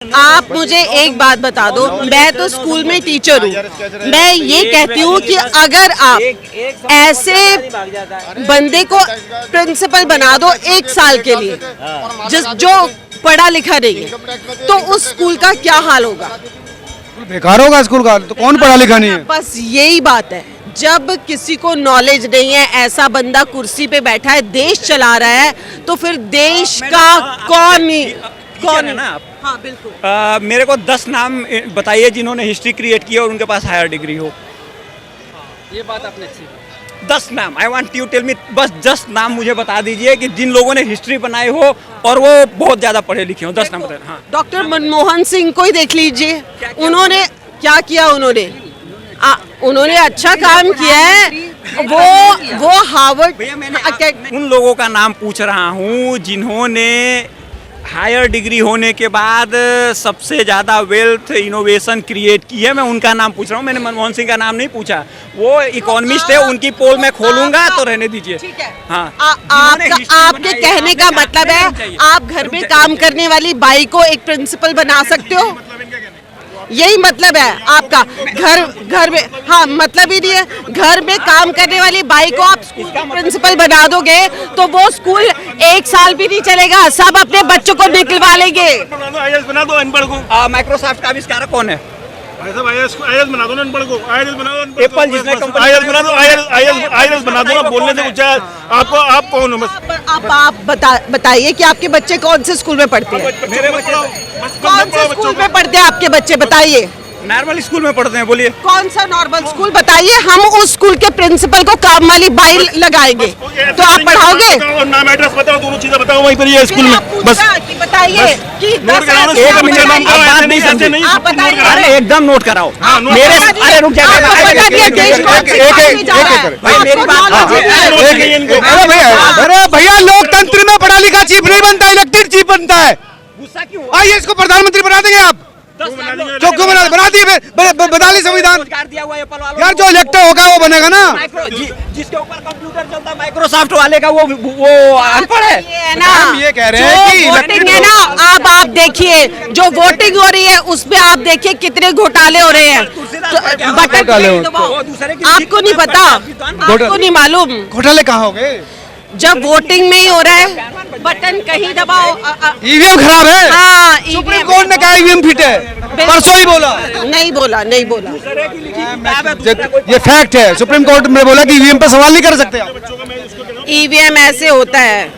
आप मुझे एक बात बता दो, मैं तो स्कूल में टीचर हूँ। मैं ये कहती हूँ कि अगर आप ऐसे बंदे को प्रिंसिपल बना दो 1 साल के लिए, जो पढ़ा लिखा नहीं है, तो उस स्कूल का क्या हाल होगा? बेकार होगा स्कूल का। तो कौन पढ़ा लिखा नहीं है? बस यही बात है, जब किसी को नॉलेज नहीं है, ऐसा बंदा कुर्सी पे बैठा है, देश चला रहा है, तो फिर देश का कौन है ना आप? हाँ बिल्कुल। मेरे को 10 नाम बताइए जिन्होंने हिस्ट्री क्रिएट की और उनके पास हायर डिग्री हो। ये बात आपने अच्छी 10 नाम, I want you tell me, बस 10 नाम मुझे बता दीजिए कि जिन लोगों ने हिस्ट्री बनाई हो और वो बहुत ज्यादा पढ़े लिखे हो। 10 नाम बताइए। हाँ, डॉक्टर मनमोहन सिंह को ही देख लीजिए, उन्होंने क्या किया? उन्होंने अच्छा काम किया है। वो हार्वर्ड, भैया मैंने उन लोगों का नाम पूछ रहा हूँ जिन्होंने हायर डिग्री होने के बाद सबसे ज़्यादा वेल्थ इनोवेशन क्रिएट की है, मैं उनका नाम पूछ रहा हूँ। मैंने मनमोहन सिंह का नाम नहीं पूछा, वो इकोनॉमिस्ट है, उनकी पोल मैं खोलूंगा तो रहने दीजिए। ठीक है। हाँ, आपके कहने का मतलब है आप घर में काम करने वाली बाई को एक प्रिंसिपल बना सकते हो? यही मतलब है आपका? घर में, हाँ, मतलब ही नहीं है। घर में काम करने वाली बाई को आप स्कूल की प्रिंसिपल बना दोगे तो वो स्कूल 1 साल भी नहीं चलेगा, सब अपने बच्चों को निकलवा लेंगे। बना दो अनपढ़ को। माइक्रोसॉफ्ट का आविष्कारक कौन है? आईएएस बना दो ना अनपढ़ को। आईएएस बना दो। एप्पल जिसने कंपनी आईएएस बना दो। आईएएस बना दो ना, बोलने से कुछ है। आप कौन हो? बस आप बताइए कि आपके बच्चे कौन से स्कूल में पढ़ते हैं? कौन से स्कूल में पढ़ते हैं आपके बच्चे? बताइए। नॉर्मल स्कूल में पढ़ते हैं। बोलिए कौन सा नॉर्मल स्कूल? बताइए, हम उस स्कूल के प्रिंसिपल को काम वाली बाई लगाएंगे तो आप पढ़ाओगे? नाम एड्रेस बताओ, दोनों चीजें बताओ वहीं पर ये स्कूल में। बस बताइए कि नोट कराओ। एक मिनट में आप बात नहीं समझे। आप बताइए। अरे एकदम नोट कराओ। मेरे अरे रुक जाइए, मेरी बात। अरे भैया, लोकतंत्र में पढ़ा लिखा चीफ नहीं बनता, इलेक्टेड चीफ बनता है। गुस्सा क्यों? आइए, इसको प्रधानमंत्री बना देंगे आप। जो क्यों बना दिए? बता ली संविधान दिया हुआ एप्पल वालों। यार, जो इलेक्टेड होगा वो बनेगा ना। जिसके ऊपर कंप्यूटर चलता है माइक्रोसॉफ्ट वाले का, वो अनपढ़ है। है ना, हम ये कह रहे हैं कि वोटिंग है ना, अब आप देखिए जो वोटिंग हो रही है उसमें आप देखिए कितने घोटाले हो रहे हैं। बटन आपको नहीं पता, आपको नहीं मालूम घोटाले कहाँ हो गए? जब वोटिंग में ही हो रहा है, बटन कहीं दबाओ। ईवीएम खराब है। हाँ, सुप्रीम कोर्ट ने कहा ईवीएम फिट है, परसों ही बोला। नहीं बोला। ये फैक्ट है, सुप्रीम कोर्ट ने बोला कि ईवीएम पे सवाल नहीं कर सकते आप। ईवीएम ऐसे होता है,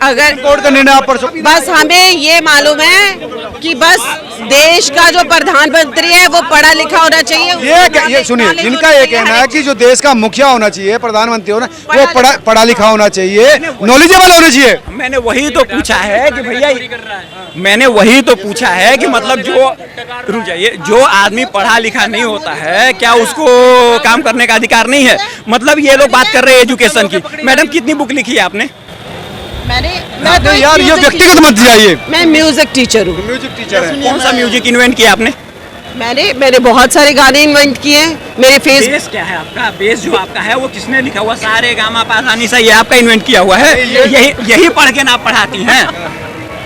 अगर कोर्ट का निर्णय आप परसों। बस हमें ये मालूम है कि बस देश का जो प्रधानमंत्री है वो पढ़ा लिखा होना चाहिए। ये सुनिए, इनका ये कहना है कि जो देश का मुखिया होना चाहिए, प्रधानमंत्री होना, वो पढ़ा लिखा होना चाहिए, नॉलेजेबल होना चाहिए। मैंने वही तो पूछा है कि भैया, मैंने वही तो पूछा है कि मतलब जो, रुक जाइए, जो आदमी पढ़ा लिखा नहीं होता है क्या उसको काम करने का अधिकार नहीं है? मतलब ये लोग बात कर रहे हैं एजुकेशन की। मैडम, कितनी बुक लिखी है आपने? मैं तो यार, ये व्यक्तिगत मत जाइए। मैं म्यूजिक टीचर हूँ। म्यूजिक टीचर है। कौन सा म्यूजिक इन्वेंट किया आपने? मैंने बहुत सारे गाने इन्वेंट किए हैं। मेरे फेस बेस क्या है आपका? बेस जो आपका है वो किसने लिखा हुआ? सारे गामा पाधानी सा, ये आपका इन्वेंट किया हुआ है? यही पढ़ के ना पढ़ाती हैं?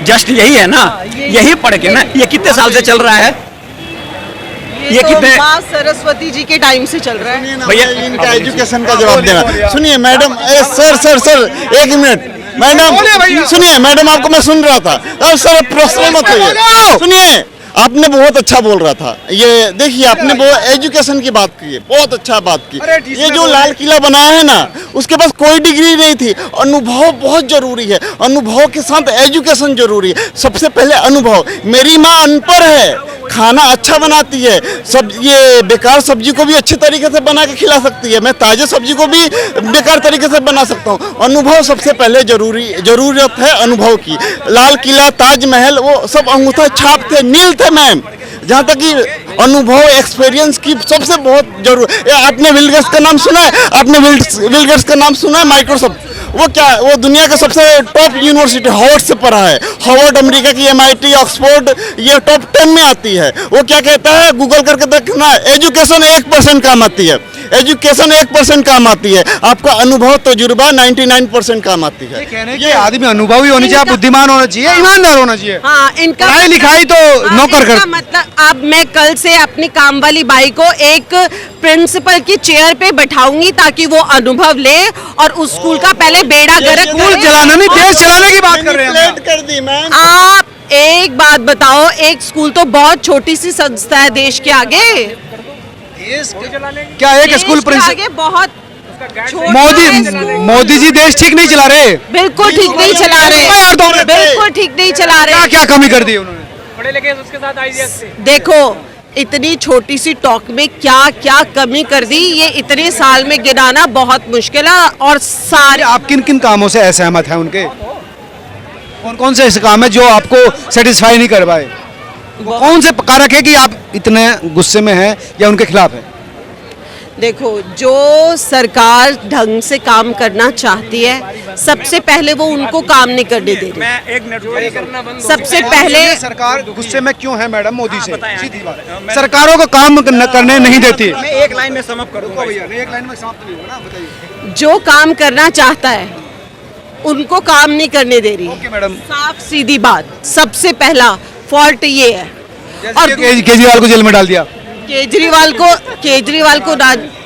जस्ट यही है ना, यही पढ़ के ना। ये कितने साल से चल रहा है? ये तो कितने? माँ सरस्वती जी के टाइम से चल रहा है भैया, इनका एजुकेशन का जवाब देना। सुनिए मैडम, सर 1 मिनट। मैडम सुनिए, मैडम आपको मैं सुन रहा था। अब सर प्रश्न मत करिए, सुनिए। आपने बहुत अच्छा बोल रहा था। ये देखिए, आपने बहुत एजुकेशन की बात की है, बहुत अच्छा बात की। ये जो लाल किला बनाया है ना, उसके पास कोई डिग्री नहीं थी। अनुभव बहुत जरूरी है, अनुभव के साथ एजुकेशन जरूरी है। सबसे पहले अनुभव। मेरी माँ अनपढ़ है, खाना अच्छा बनाती है, सब ये बेकार सब्जी को भी अच्छे तरीके से बना के खिला सकती है। मैं ताजे सब्जी को भी बेकार तरीके से बना सकता हूँ। अनुभव सबसे पहले जरूरत है अनुभव की। लाल किला, ताजमहल, वो सब अंगूठा छाप थे, नील थे मैम। जहाँ तक कि अनुभव, एक्सपीरियंस की सबसे बहुत जरूर। आपने बिल गेट्स का नाम सुना है? आपने बिल गेट्स का नाम सुना है? माइक्रोसॉफ्ट, वो क्या, वो दुनिया का सबसे टॉप यूनिवर्सिटी हार्वर्ड से पढ़ा है। हार्वर्ड अमेरिका की, MIT, ऑक्सफोर्ड, ये टॉप 10 में आती है। वो क्या कहता है, गूगल करके देखना, एजुकेशन 1% काम आती है। एजुकेशन 1% काम आती है, आपका अनुभव तजुर्बा 99% काम आती है। कहने के आदमी अनुभवी होनी चाहिए, बुद्धिमान होना चाहिए, ईमानदार होना चाहिए। हाँ, इनका पढ़ाई लिखाई तो नौकर इनका कर। मतलब अब मैं कल से अपनी काम वाली बाई को एक प्रिंसिपल की चेयर पे बैठाऊंगी ताकि वो अनुभव ले और उस स्कूल का पहले बेड़ा गर्क स्कूल करे। चलाना नहीं, देश चलाने की बात कर रहे हैं हम। Manipulate कर दी मैम। आप एक बात बताओ, एक स्कूल तो बहुत छोटी सी संस्था है देश के आगे। क्या एक देश स्कूल के प्रिंसिपल आगे बहुत छोटा है स्कूल। मोदी जी देश ठीक नहीं चला रहे, बिल्कुल ठीक नहीं चला रहे, बिल्कुल ठीक नहीं चला क्या रहे। क्या कमी कर दी उन्होंने? पढ़े लिखे उसके साथ आइडिया से देखो इतनी छोटी सी टॉक में क्या क्या कमी कर दी, ये इतने साल में गिनाना बहुत मुश्किल है। और सारे आप किन किन कामों से असहमत हैं उनके? कौन कौन से ऐसे काम है जो आपको सेटिस्फाई नहीं कर पाए? वो कौन से कारक है कि आप इतने गुस्से में हैं या उनके खिलाफ हैं? देखो, जो सरकार ढंग से काम करना चाहती है सबसे पहले वो उनको काम नहीं करने दे रही। मैं एक मिनट सबसे पहले सरकार गुस्से में क्यों है मैडम मोदी से? बताएं। सीधी बात। सरकारों को काम करने नहीं देती। मैं एक लाइन में समअप करूंगा। एक लाइन में समाप्त नहीं होगा ना, बताइए। जो काम करना चाहता है उनको काम नहीं करने दे रही। Okay madam. साफ सीधी बात, सबसे पहला फॉल्ट ये है। और केजरीवाल को जेल में डाल दिया। केजरीवाल को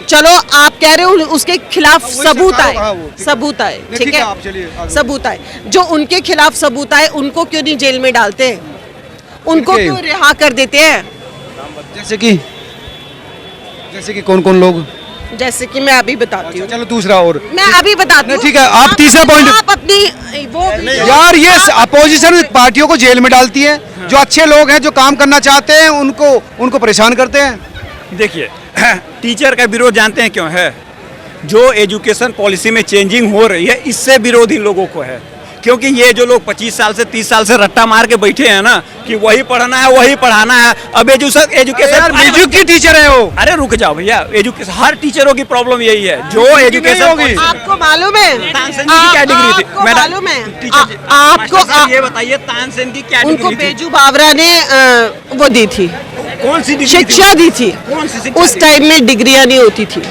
चलो आप कह रहे हो उसके खिलाफ सबूत हाँ, आए, वो, सबूत आए, नहीं, ठीक ठीक है, है, आप चलिए आगे। सबूत आए। जो उनके खिलाफ सबूत आए उनको क्यों नहीं जेल में डालते हैं? उनको इनके- क्यों रिहा कर देते हैं? जैसे कि कौन कौन लोग? जैसे कि मैं अभी बताती हूँ, चलो दूसरा और। मैं अभी बताती नहीं, हूँ। ठीक है, आप तीसरा point- आप अपनी वो यार ये अपोजिशन पार्टियों को जेल में डालती है, जो अच्छे लोग हैं जो काम करना चाहते हैं उनको परेशान करते हैं। देखिए टीचर का विरोध जानते हैं क्यों है? जो एजुकेशन पॉलिसी में चेंजिंग हो रही है इससे विरोध इन लोगों को है। क्योंकि ये जो लोग 25 साल से 30 साल से रट्टा मार के बैठे हैं ना कि वही पढ़ाना है वही पढ़ाना है। अब एजुकेशन म्यूजिक की टीचर है वो। अरे रुक जाओ भैया, एजुकेशन हर टीचरों की प्रॉब्लम यही है। जो एजुकेशन होगी। आपको मालूम है? तानसेन जी की क्या डिग्री थी? आपको मैडम, मालूम है? टीचर जी, आपको मास्टर साहब ये बताइए तानसेन की क्या उनको डिग्री थी? बेजू बावरा ने वो दी थी, कौन सी डिग्री थी? शिक्षा दी थी। कौन सी शिक्षा उस थी? टाइम में डिग्रियां नहीं होती थी।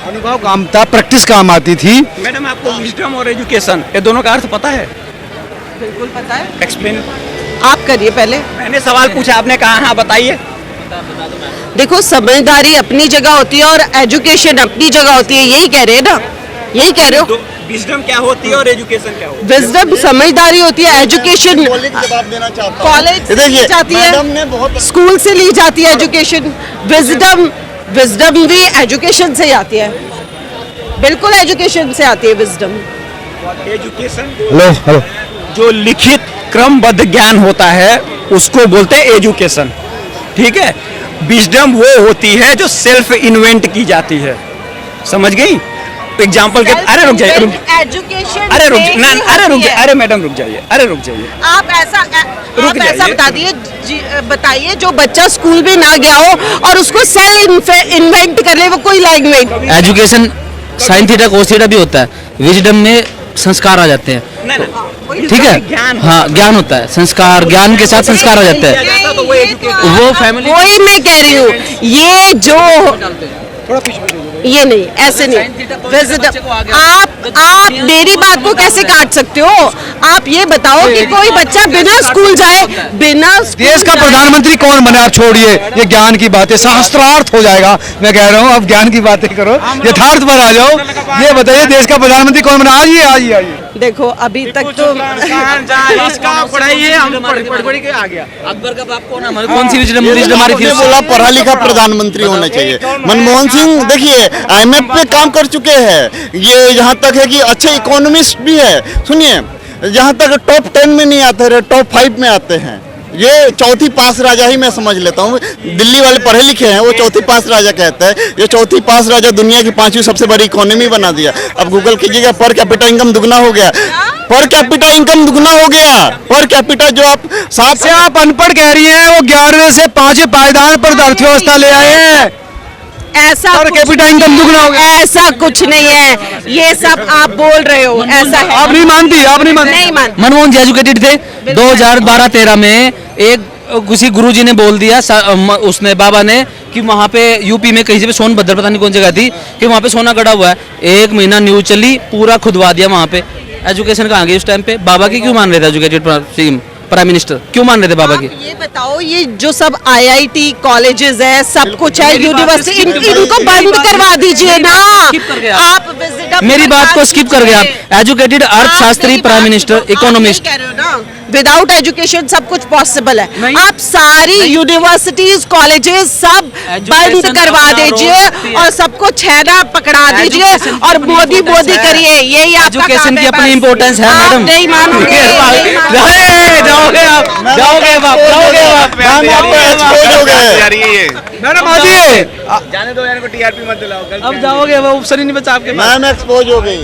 अनुभव काम था, प्रैक्टिस काम आती थी। मैडम आपको विजडम और एजुकेशन ये दोनों का अर्थ पता है? बिल्कुल पता है। एक्सप्लेन। आप करिए पहले। मैंने सवाल पूछा, आपने कहा हाँ बताइए। देखो, समझदारी अपनी जगह होती है और एजुकेशन अपनी जगह होती है, यही कह रहे हैं ना? यही कह रहे हो? विजडम क्या होती है और एजुकेशन क्या होती है? विजडम समझदारी होती है, एजुकेशन कॉलेज जवाब देना चाहता हूँ। कॉलेज से देखिए, ली जाती मैडम ने है, बहुत स्कूल से ली जाती है एजुकेशन। विजडम भी एजुकेशन से ही आती है, बिल्कुल एजुकेशन से आती है विजडम। Education hello hello. जो लिखित क्रमबद्ध ज्ञान होता है उसको बोलते हैं एजुकेशन, ठीक है। विजडम वो होती है जो सेल्फ इन्वेंट की जाती है, समझ गई? एग्जाम्पल के अरे रुक जाइए, एजुकेशन अरे रुक जाइए, ना अरे रुक जाइए, अरे मैडम रुक जाइए, अरे रुक जाइए। आप ऐसा जाइए। बता दिए, बताइए जो बच्चा स्कूल में ना गया हो और उसको सेल्फ इन्वेंट कर ले वो कोई language. Education sine theta cos theta भी होता है, विजडम में संस्कार आ जाते हैं, ना ठीक है। ज्ञान हाँ, ज्ञान होता है, संस्कार, ज्ञान के साथ संस्कार आ जाते हैं। तो वो education- वो family- वही मैं कह रही हूँ, ये जो ये नहीं, ऐसे नहीं। विजडम आप मेरी बात को कैसे काट सकते हो? आप ये बताओ कि कोई बच्चा बिना स्कूल जाए, देश का प्रधानमंत्री कौन बने? आप छोड़िए ये ज्ञान की बातें, शास्त्रार्थ हो जाएगा। मैं कह रहा हूँ अब ज्ञान की बातें करो, यथार्थ पर आ जाओ। ये बताइए देश का प्रधानमंत्री कौन बना? आइए। देखो अभी तक तो अकबर का बाप कौन है? कौन सी विजडम हमारी थी? आपने बोला पढ़ा लिखा प्रधानमंत्री होना चाहिए। मनमोहन सिंह देखिए IMF पे काम कर चुके हैं, ये यहाँ तक है कि अच्छे इकोनॉमिस्ट भी है। सुनिए, जहाँ तक टॉप 10 में नहीं आते रहे, टॉप 5 में आते हैं। ये चौथी पास राजा ही मैं समझ लेता हूँ। दिल्ली वाले पढ़े लिखे हैं, वो चौथी पास राजा कहते हैं। ये चौथी पास राजा दुनिया की 5वीं सबसे बड़ी इकोनॉमी बना दिया। अब गूगल कीजिएगा, पर कैपिटा इनकम दुगना हो गया। पर कैपिटा इनकम दुगना हो गया। पर कैपिटा जो आप सात से आप अनपढ़ कह रही हैं, वो 11वें से 5वें पायदान पर अर्थव्यवस्था ले आए हैं। ऐसा पर कुछ कैपिटा नहीं इनकम है, दुगना हो गया। ऐसा कुछ नहीं है, ये सब आप बोल रहे हो, ऐसा है। आप नहीं मानती? नहीं मानती। मनमोहन जी एजुकेटेड थे। 2012-13 में एक किसी गुरुजी ने बोल दिया, उसने बाबा ने कि वहाँ पे यूपी में कहीं से भी सोनभद्र पता नहीं कौन जगह थी कि वहाँ पे सोना गड़ा हुआ है, 1 महीना न्यूज चली, पूरा खुदवा दिया वहाँ पे। एजुकेशन कहाँ गई उस टाइम पे? बाबा की क्यों मान रहे थे एजुकेटेड प्राइम मिनिस्टर, क्यों मान रहे थे बाबा की? आप ये बताओ, ये जो सब IIT कॉलेजेस है, सब कुछ है, यूनिवर्सिटी, इनको बंद करवा दीजिए ना। skip कर गए आप wisdom मेरी के बात साथ को स्किप कर गए आप। सुनिए। एजुकेटेड आप अर्थशास्त्री, मेरी प्राइम बात मिनिस्टर, को- इकोनॉमिस्ट। आप नहीं कह रहे हो ना, विदाउट एजुकेशन सब कुछ पॉसिबल है। नहीं। आप सारी यूनिवर्सिटीज, कॉलेजेस सब बंद Education करवा अपना दीजिए role रखती है। और सबको छेना पकड़ा दीजिए Education की और अपनी मोदी importance मोदी है। करिए, यही आपका एजुकेशन काम की है अपनी बस। इंपॉर्टेंस है आप मैडम। नहीं मानोगे, नहीं मानोगे। जाओगे आप, जाओगे आप, जाओगे आप। मैम आप तो एक्सपोज हो गए। मैडम आइए, अब जाओगे, वो ऑप्शन ही नहीं बचा आपके पास। मैम एक्सपोज हो गई।